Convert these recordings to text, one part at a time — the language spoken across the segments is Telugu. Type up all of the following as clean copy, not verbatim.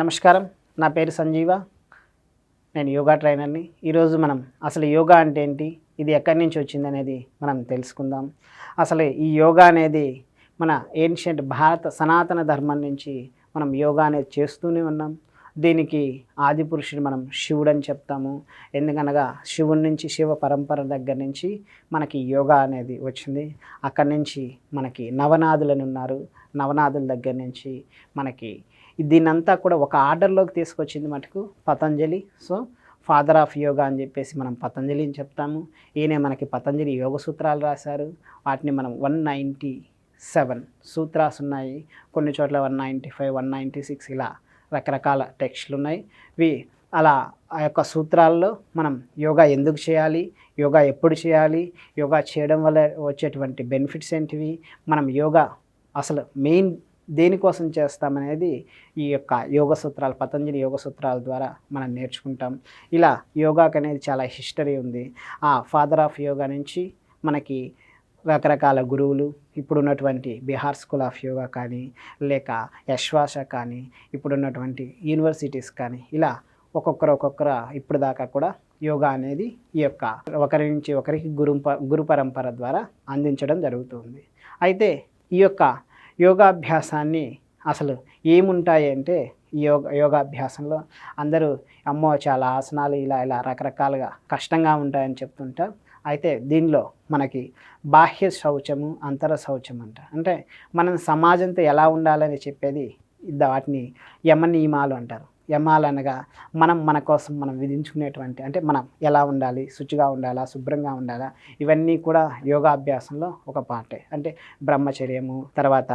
నమస్కారం. నా పేరు సంజీవ. నేను యోగా ట్రైనర్‌ని. ఈరోజు మనం అసలు యోగా అంటే ఏంటి? ఇది ఎక్కడి నుంచి వచ్చిందనేది మనం తెలుసుకుందాం. అసలు ఈ యోగా అనేది మన ఏన్షియంట్ భారత సనాతన ధర్మం నుంచి మనం యోగా అనేది చేస్తూనే ఉన్నాం. దీనికి ఆదిపురుషుడు మనం శివుడని చెప్తాము. ఎందుకనగా శివుడి నుంచి శివ పరంపర దగ్గర నుంచి మనకి యోగా అనేది వచ్చింది. అక్కడి నుంచి మనకి నవనాథులని ఉన్నారు. నవనాథుల దగ్గర నుంచి మనకి దీన్నంతా కూడా ఒక ఆర్డర్‌లోకి తీసుకొచ్చింది మటుకు Patanjali. So, father of yoga అని చెప్పేసి మనం పతంజలిని చెప్తాము. ఈయనే మనకి పతంజలి యోగ సూత్రాలు రాశారు. వాటిని మనం 197 సూత్రాస్ ఉన్నాయి. కొన్ని చోట్ల 195, 196 ఇలా రకరకాల టెక్స్టులు ఉన్నాయి. అలా ఆ యొక్క సూత్రాల్లో మనం యోగా ఎందుకు చేయాలి? యోగా ఎప్పుడు చేయాలి? యోగా చేయడం వల్ల వచ్చేటువంటి బెనిఫిట్స్ ఏంటివి? మనం యోగా అసలు మెయిన్ దేనికోసం చేస్తామనేది ఈ యొక్క యోగ సూత్రాలు, పతంజలి యోగ సూత్రాల ద్వారా మనం నేర్చుకుంటాం. ఇలా యోగాకి అనేది చాలా హిస్టరీ ఉంది. ఆ ఫాదర్ ఆఫ్ యోగా నుంచి మనకి రకరకాల గురువులు, ఇప్పుడున్నటువంటి బీహార్ స్కూల్ ఆఫ్ యోగా కానీ, లేక యశ్వాస కానీ, ఇప్పుడున్నటువంటి యూనివర్సిటీస్ కానీ, ఇలా ఒక్కొక్కరు ఇప్పుడు దాకా కూడా యోగా అనేది ఈ యొక్క ఒకరి నుంచి ఒకరికి గురు పరంపర ద్వారా అందించడం జరుగుతుంది. అయితే ఈ యొక్క యోగాభ్యాసాన్ని అసలు ఏముంటాయి అంటే యోగాభ్యాసంలో అందరూ అమ్మో చాలా ఆసనాలు ఇలా రకరకాలుగా కష్టంగా ఉంటాయని చెప్తుంటారు. అయితే దీనిలో మనకి బాహ్య శౌచము, అంతర శౌచం అంటే మనం సమాజంతో ఎలా ఉండాలని చెప్పేది వాటిని యమ నియమాలు అంటారు. యమాలు అనగా మన కోసం మనం విధించుకునేటువంటి, అంటే మనం ఎలా ఉండాలి, శుచిగా ఉండాలా, శుభ్రంగా ఉండాలా, ఇవన్నీ కూడా యోగాభ్యాసంలో ఒక పార్టే. అంటే బ్రహ్మచర్యము, తర్వాత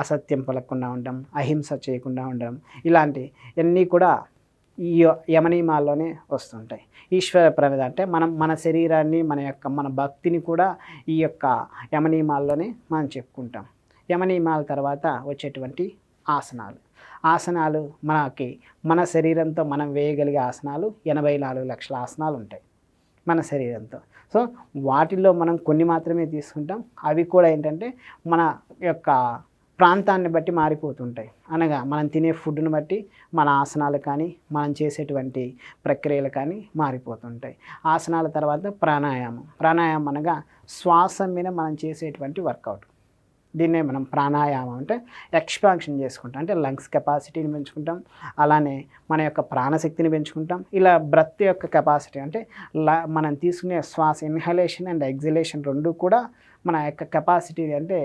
అసత్యం పలకకుండా ఉండడం, అహింస చేయకుండా ఉండడం, ఇలాంటి అన్నీ కూడా ఈ యమనియమాల్లోనే వస్తుంటాయి. ఈశ్వర ప్రణిధి అంటే మన శరీరాన్ని, మన భక్తిని కూడా ఈ యొక్క యమనియమాల్లోనే మనం చెప్పుకుంటాం. యమనియమాల తర్వాత వచ్చేటువంటి ఆసనాలు మన శరీరంతో మనం వేయగలిగే ఆసనాలు 84 లక్షల ఆసనాలు ఉంటాయి మన శరీరంతో. సో వాటిల్లో మనం కొన్ని మాత్రమే తీసుకుంటాం. అవి కూడా ఏంటంటే మన యొక్క ప్రాంతాన్ని బట్టి మారిపోతుంటాయి. అనగా మనం తినే ఫుడ్ని బట్టి మన ఆసనాలు కానీ, మనం చేసేటువంటి ప్రక్రియలు కానీ మారిపోతుంటాయి. ఆసనాల తర్వాత ప్రాణాయామం అనగా శ్వాస మీద మనం చేసేటువంటి వర్కౌట్. దీన్నే మనం ప్రాణాయామం అంటే ఎక్స్పాన్షన్ చేసుకుంటాం. అంటే లంగ్స్ కెపాసిటీని పెంచుకుంటాం, అలానే మన యొక్క ప్రాణశక్తిని పెంచుకుంటాం. ఇలా బ్రెత్ యొక్క కెపాసిటీ అంటే మనం తీసుకునే శ్వాస ఇన్హలేషన్ అండ్ ఎగ్జలేషన్ రెండు కూడా మన యొక్క కెపాసిటీ అంటే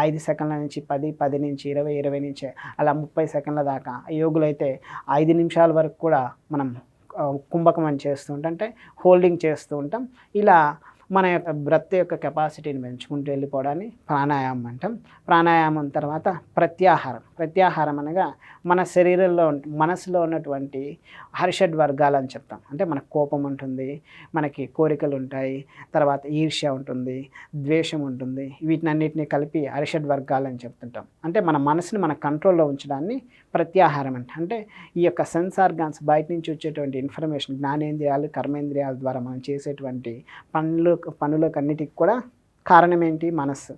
5 సెకండ్ల నుంచి 10 నుంచి 20 నుంచి అలా 30 సెకండ్ల దాకా. యోగులు అయితే 5 నిమిషాల వరకు కూడా మనం కుంభకం అని చేస్తూ ఉంటాం, అంటే హోల్డింగ్ చేస్తూ ఉంటాం. ఇలా మన యొక్క బ్రెత్ యొక్క కెపాసిటీని పెంచుకుంటూ వెళ్ళిపోవడాన్ని ప్రాణాయామం అంటాం. ప్రాణాయామం తర్వాత ప్రత్యాహారం అనగా మన శరీరంలో మనసులో ఉన్నటువంటి హర్షడ్ వర్గాలు అని చెప్తాం. అంటే మనకు కోపం ఉంటుంది, మనకి కోరికలు ఉంటాయి, తర్వాత ఈర్ష్య ఉంటుంది, ద్వేషం ఉంటుంది. వీటినన్నిటిని కలిపి హర్షడ్ వర్గాలు అని చెప్తుంటాం. అంటే మన మనసుని మన కంట్రోల్లో ఉంచడాన్ని ప్రత్యాహారం అంటే ఈ యొక్క సెన్స్ ఆర్గాన్స్ బయట నుంచి వచ్చేటువంటి ఇన్ఫర్మేషన్, జ్ఞానేంద్రియాలు, కర్మేంద్రియాల ద్వారా మనం చేసేటువంటి పనులకన్నిటికి కూడా కారణం ఏంటి? మనస్సు.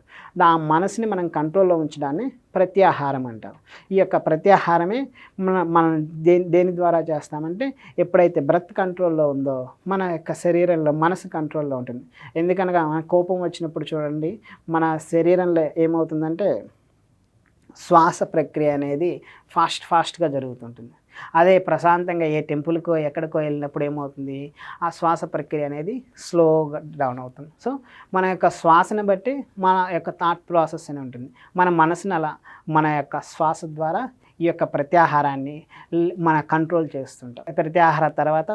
ఆ మనసుని మనం కంట్రోల్లో ఉంచడాన్ని ప్రత్యాహారం అంటారు. ఈ యొక్క ప్రత్యాహారమే మనం దేని ద్వారా చేస్తామంటే ఎప్పుడైతే బ్రెత్ కంట్రోల్లో ఉందో మన యొక్క శరీరంలో మనసు కంట్రోల్లో ఉంటుంది. ఎందుకనగా మన కోపం వచ్చినప్పుడు చూడండి, మన శరీరంలో ఏమవుతుందంటే శ్వాస ప్రక్రియ అనేది ఫాస్ట్గా జరుగుతుంటుంది. అదే ప్రశాంతంగా ఏ టెంపుల్కో ఎక్కడికో వెళ్ళినప్పుడు ఏమవుతుంది, ఆ శ్వాస ప్రక్రియ అనేది స్లోగా డౌన్ అవుతుంది. సో మన యొక్క శ్వాసను బట్టి మన యొక్క థాట్ ప్రాసెస్ అని ఉంటుంది. మన మనసుని అలా మన యొక్క శ్వాస ద్వారా ఈ యొక్క ప్రత్యాహారాన్ని మన కంట్రోల్ చేస్తుంటాం. ప్రత్యాహార తర్వాత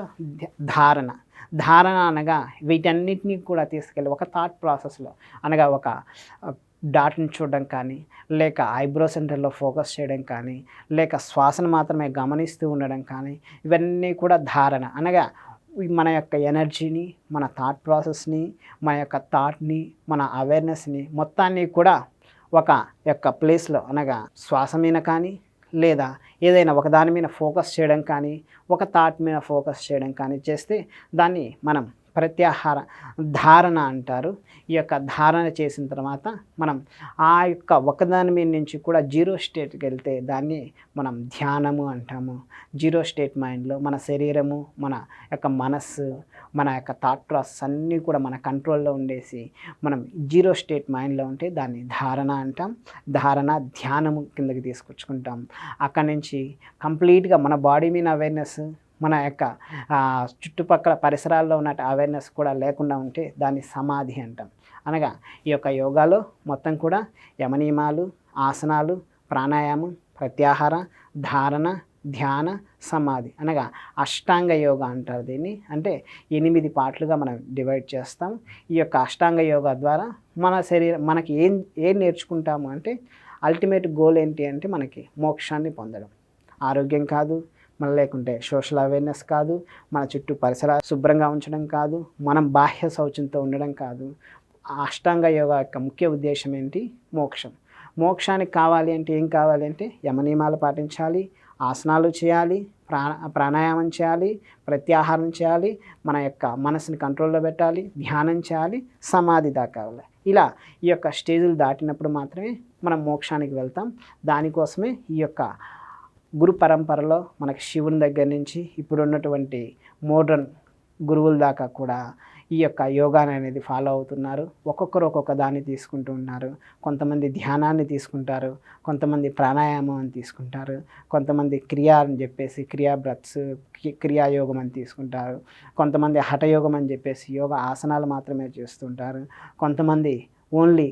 ధారణ అనగా వీటన్నిటినీ కూడా తీసుకెళ్ళి ఒక థాట్ ప్రాసెస్లో, అనగా ఒక డాట్ని చూడడం కానీ, లేక ఐబ్రో సెంటర్లో ఫోకస్ చేయడం కానీ, లేక శ్వాసను మాత్రమే గమనిస్తూ ఉండడం కానీ, ఇవన్నీ కూడా ధారణ అనగా మన యొక్క ఎనర్జీని, మన థాట్ ప్రాసెస్ని, మన యొక్క థాట్ని, మన అవేర్నెస్ని మొత్తాన్ని కూడా ఒక యొక్క ప్లేస్లో, అనగా శ్వాస మీద కానీ, లేదా ఏదైనా ఒక దాని మీద ఫోకస్ చేయడం కానీ, ఒక థాట్ మీద ఫోకస్ చేయడం కానీ చేస్తే దాన్ని మనం ప్రత్యాహార ధారణ అంటారు. ఈ యొక్క ధారణ చేసిన తర్వాత మనం ఆ యొక్క ఒకదాని మీద నుంచి కూడా జీరో స్టేట్కి వెళ్తే దాన్ని మనం ధ్యానము అంటాము. జీరో స్టేట్ మైండ్లో మన శరీరము, మన యొక్క మనస్సు, మన యొక్క థాట్ ప్రాసెస్ అన్నీ కూడా మన కంట్రోల్లో ఉండేసి మనం జీరో స్టేట్ మైండ్లో ఉంటే దాన్ని ధారణ అంటాం. ధారణ ధ్యానము కిందకి తీసుకొచ్చుకుంటాం. అక్కడి నుంచి కంప్లీట్గా మన బాడీ మీద అవేర్నెస్, మన యొక్క చుట్టుపక్కల పరిసరాల్లో ఉన్న అవేర్నెస్ కూడా లేకుండా ఉంటే దాన్ని సమాధి అంటాం. అనగా ఈ యొక్క యోగాలో మొత్తం కూడా యమనియమాలు, ఆసనాలు, ప్రాణాయామం, ప్రత్యాహార, ధారణ, ధ్యాన, సమాధి అనగా అష్టాంగ యోగా అంటారు దీన్ని. అంటే 8 పార్ట్లుగా మనం డివైడ్ చేస్తాం. ఈ యొక్క అష్టాంగ యోగా ద్వారా మన మనకి ఏం నేర్చుకుంటాము అంటే అల్టిమేట్ గోల్ ఏంటి అంటే మనకి మోక్షాన్ని పొందడం. ఆరోగ్యం కాదు, మన లేకుంటే సోషల్ అవేర్నెస్ కాదు, మన చుట్టూ పరిసరాలు శుభ్రంగా ఉంచడం కాదు, మనం బాహ్య శౌచంతో ఉండడం కాదు. ఆ అష్టాంగ యోగా యొక్క ముఖ్య ఉద్దేశం ఏంటి? మోక్షం. మోక్షానికి కావాలి అంటే ఏం కావాలి అంటే యమనియమాలు పాటించాలి, ఆసనాలు చేయాలి, ప్రాణాయామం చేయాలి, ప్రత్యాహారం చేయాలి, మన యొక్క మనసుని కంట్రోల్లో పెట్టాలి, ధ్యానం చేయాలి, సమాధి దాకా కావాలి. ఇలా ఈ యొక్క స్టేజ్లు దాటినప్పుడు మాత్రమే మనం మోక్షానికి వెళ్తాం. దానికోసమే ఈ యొక్క గురు పరంపరలో మనకి శివుని దగ్గర నుంచి ఇప్పుడున్నటువంటి మోడ్రన్ గురువుల దాకా కూడా ఈ యొక్క యోగాని అనేది ఫాలో అవుతున్నారు. ఒక్కొక్కరు ఒక్కొక్క దాన్ని తీసుకుంటూ ఉన్నారు. కొంతమంది ధ్యానాన్ని తీసుకుంటారు, కొంతమంది ప్రాణాయామం అని తీసుకుంటారు, కొంతమంది క్రియా అని చెప్పేసి క్రియా బ్రత్స్, క్రియాయోగం అని తీసుకుంటారు, కొంతమంది హఠయోగం అని చెప్పేసి యోగా ఆసనాలు మాత్రమే చేస్తుంటారు, కొంతమంది ఓన్లీ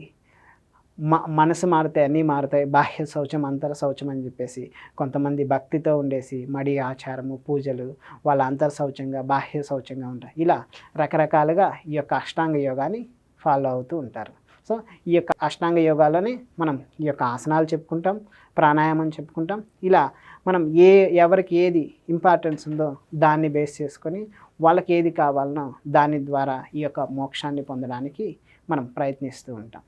మనసు మారితే అన్నీ మారుతాయి, బాహ్య శౌచం అంతర శౌచం అని చెప్పేసి కొంతమంది భక్తితో ఉండేసి మడి ఆచారము పూజలు వాళ్ళ అంతర్ శౌచంగా బాహ్య శౌచంగా ఉంటాయి. ఇలా రకరకాలుగా ఈ యొక్క అష్టాంగ యోగాని ఫాలో అవుతూ ఉంటారు. సో ఈ యొక్క అష్టాంగ యోగాలోనే మనం ఈ యొక్క ఆసనాలు చెప్పుకుంటాం, ప్రాణాయామం చెప్పుకుంటాం. ఇలా మనం ఎవరికి ఏది ఇంపార్టెన్స్ ఉందో దాన్ని బేస్ చేసుకొని వాళ్ళకి ఏది కావాలనో దాని ద్వారా ఈ యొక్క మోక్షాన్ని పొందడానికి మనం ప్రయత్నిస్తూ ఉంటాం.